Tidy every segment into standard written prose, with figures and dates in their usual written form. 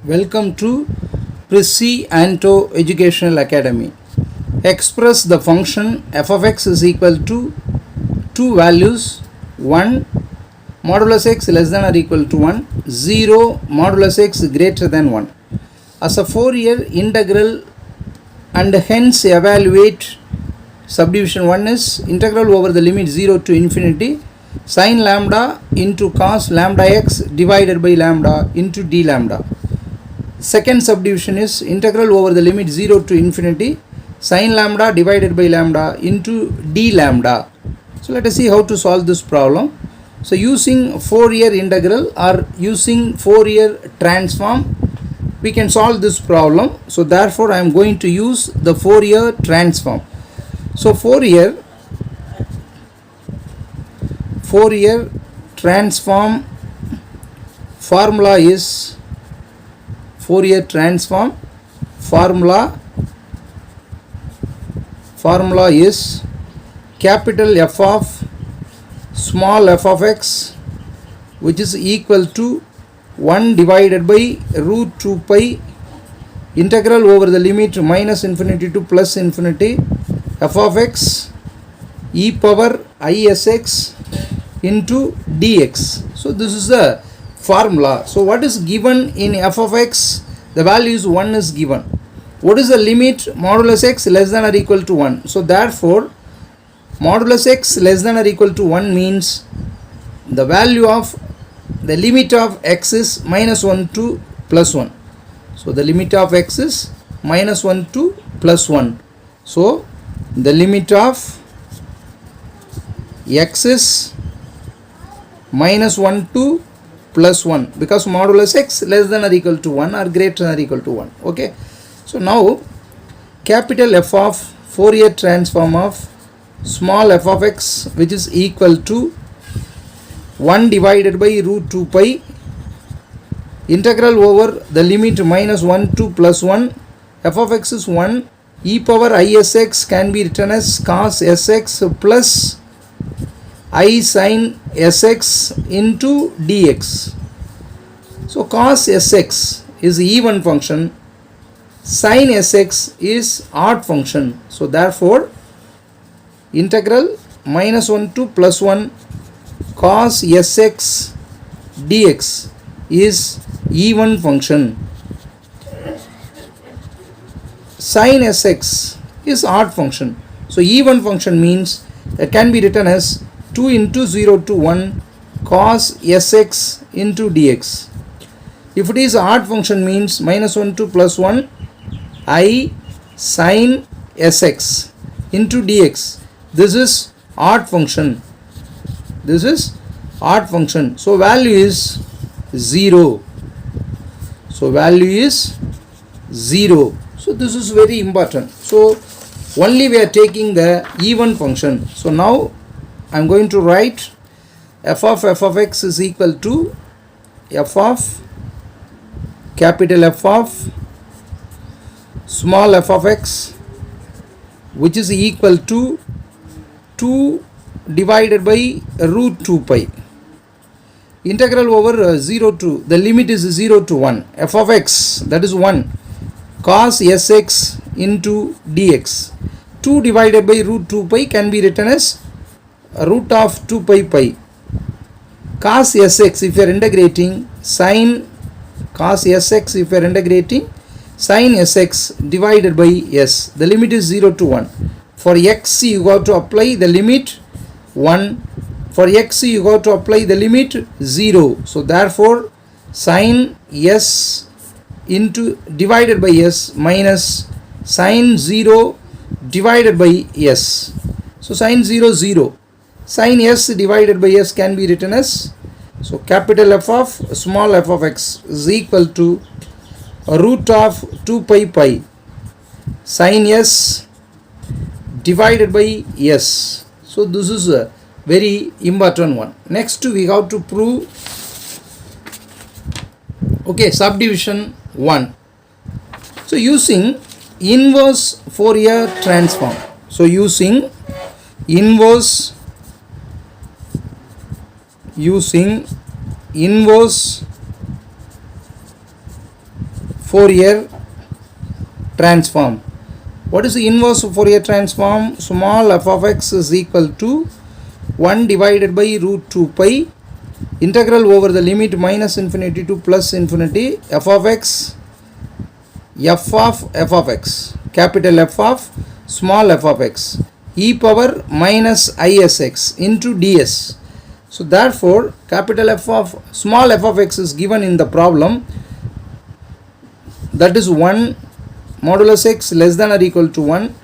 Welcome to PRISCI-ANTO Educational Academy. Express the function f of x is equal to two values 1 modulus x less than or equal to 1, 0 modulus x greater than 1. As a Fourier integral and hence evaluate subdivision 1 is integral over the limit 0 to infinity sin lambda into cos lambda x divided by lambda into d lambda. Second subdivision is integral over the limit 0 to infinity sin lambda divided by lambda into d lambda. So let us see how to solve this problem. So using Fourier integral or using Fourier transform we can solve this problem. So therefore I am going to use the Fourier transform. So Fourier transform formula is Fourier transform formula is capital F of small f of x which is equal to 1 divided by root 2 pi integral over the limit minus infinity to plus infinity f of x e power isx into dx. So this is the formula. So what is given in f of x? The value is 1 is given. What is the limit? Modulus x less than or equal to 1. So therefore modulus x less than or equal to 1 means the value of the limit of x is minus 1 to plus 1. So the limit of x is minus 1 to plus 1. So the limit of x is minus 1 to plus 1 because modulus x less than or equal to 1 or greater than or equal to 1. Okay. So now capital F of Fourier transform of small f of x which is equal to 1 divided by root 2 pi integral over the limit minus 1 to plus 1 f of x is 1 e power isx can be written as cos sx plus I sin sx into dx. So cos sx is even function, sin sx is odd function. So therefore integral minus 1 to plus 1 cos sx dx is even function. Sin sx is odd function. So even function means that can be written as 2 into 0 to 1 cos sx into dx. If it is odd function means minus 1 to plus 1 I sin sx into dx. This is odd function. This is odd function. So value is 0. So value is 0. So this is very important. So only we are taking the even function. So now I am going to write f of x is equal to f of capital F of small f of x which is equal to 2 divided by root 2 pi integral over 0 to the limit is 0 to 1 f of x that is 1 cos sx into dx. 2 divided by root 2 pi can be written as root of 2 pi pi cos sx if you are integrating sin cos sx if you are integrating sin sx divided by s. The limit is 0 to 1. For x you got to apply the limit 1. For x you got to apply the limit 0. So therefore sin s into divided by s minus sin 0 divided by s. So sin 0 0. Sin s divided by s can be written as, so capital F of small f of x is equal to root of 2 pi pi sin s divided by s. So this is a very important one. Next we have to prove subdivision 1. So using inverse Fourier transform. So using inverse Fourier transform. What is the inverse of Fourier transform? Small f of x is equal to 1 divided by root 2 pi integral over the limit minus infinity to plus infinity f of x, f of x, capital F of small f of x, e power minus isx into ds. So therefore capital F of small f of x is given in the problem, that is 1 modulus x less than or equal to 1,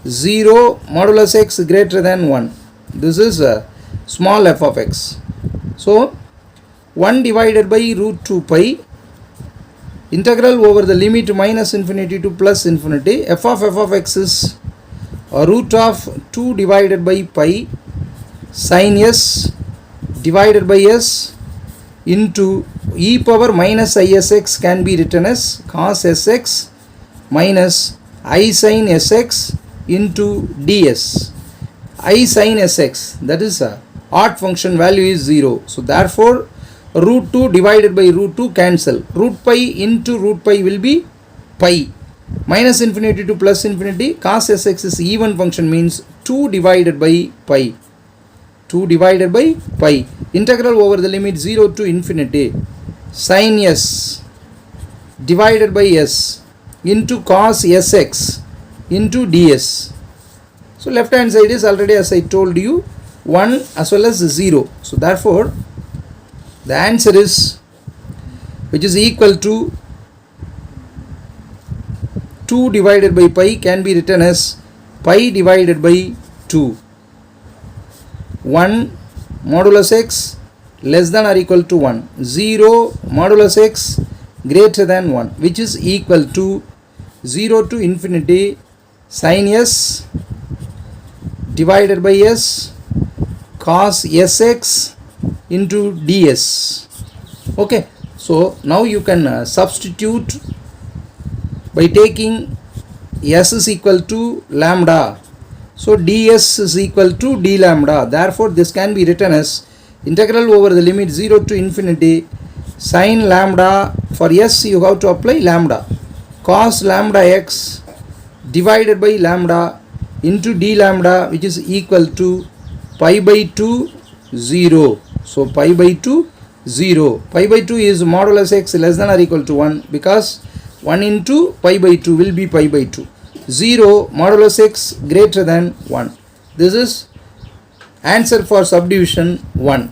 0 modulus x greater than 1. This is a small f of x. So 1 divided by root 2 pi integral over the limit minus infinity to plus infinity, f of x is a root of 2 divided by pi sin s divided by s into e power minus isx can be written as cos sx minus I sin sx into ds. I sin sx, that is a odd function value is 0. So therefore root 2 divided by root 2 cancel. Root pi into root pi will be pi. Minus infinity to plus infinity, cos sx is even function means 2 divided by pi. 2 divided by pi. Integral over the limit 0 to infinity. Sin s divided by s into cos sx into ds. So left hand side is already, as I told you, 1 as well as 0. So therefore the answer is, which is equal to 2 divided by pi can be written as pi divided by 2. 1 modulus x less than or equal to 1. 0 modulus x greater than 1, which is equal to 0 to infinity sin s divided by s cos sx into ds. Okay, so now you can substitute by taking s is equal to lambda. So ds is equal to d lambda. Therefore this can be written as integral over the limit 0 to infinity sin lambda. For s you have to apply lambda, cos lambda x divided by lambda into d lambda, which is equal to pi by 2 0. So pi by 2 0. Pi by 2 is modulus x less than or equal to 1, because 1 into pi by 2 will be pi by 2. 0 modulus x greater than 1. This is answer for subdivision 1.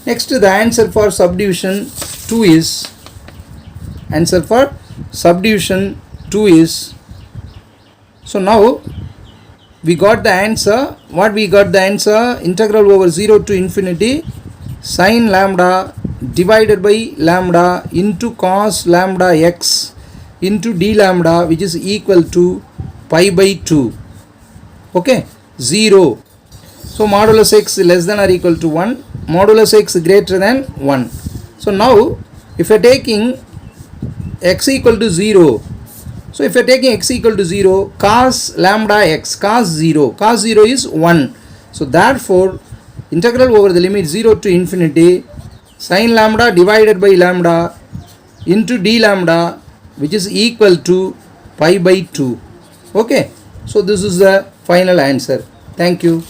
Next the answer for subdivision 2 is, so now we got the answer. What we got the answer? Integral over 0 to infinity sin lambda divided by lambda into cos lambda x into d lambda, which is equal to pi by 2. Okay, 0. So modulus x less than or equal to 1, modulus x greater than 1. So now if you are taking x equal to 0, so if you are taking x equal to 0, cos lambda x, cos 0 is 1. So therefore integral over the limit 0 to infinity sin lambda divided by lambda into d lambda, which is equal to pi by 2. Okay, so this is the final answer. Thank you.